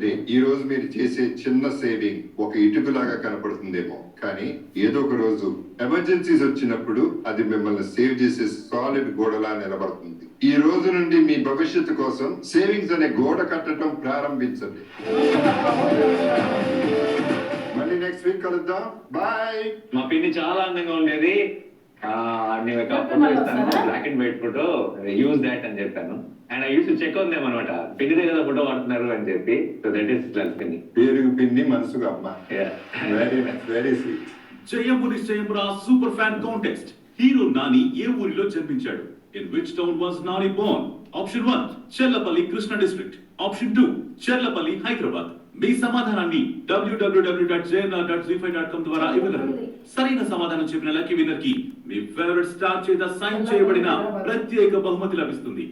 Day ఈ రోజు మీరు చేసే చిన్న సేవింగ్ ఒక ఇటుకలాగా కనపడుతుందేమో, కానీ ఏదో ఒక రోజు ఎమర్జెన్సీస్ వచ్చినప్పుడు అది మిమ్మల్ని సేవ్ చేసే సాలిడ్ గోడలా నిలబడుతుంది. ఈ రోజు నుండి మీ భవిష్యత్తు కోసం సేవింగ్స్ అనే గోడ కట్టడం ప్రారంభించండి. మళ్ళీ నెక్స్ట్ వీక్ కలుద్దాం. బాయ్. మా పిన్ని చాలా అందంగా ఉండేది. నేను ఒక ఫోటో ఇస్తాను, black and white photo, use that అని చెప్పాను. And I used to check on them అనమాట, పిన్ని దగ్గర ఫోటో వాడుతున్నారు అని చెప్పి. సో దట్ ఈస్ పిన్ని. పేరుకు పిన్ని, మనసుకు అమ్మ. Very nice, very sweet. Jayamu Nischayamura super fan contest. Hero Nani ఏ ఊరిలో జన్మించాడు? In which town was Nani born? Option 1 Cherlapalli, Krishna district. Option 2 Cherlapalli, Hyderabad. మీ సమాధానాన్ని www.jnr.z5.com ద్వారా ఇవ్వగలరు. సరైన సమాధానం చెప్పిన లక్కీ విన్నర్ కి మీ ఫేవరెట్ స్టార్ చేత సైన్ చేయబడిన ప్రత్యేక బహుమతి లభిస్తుంది.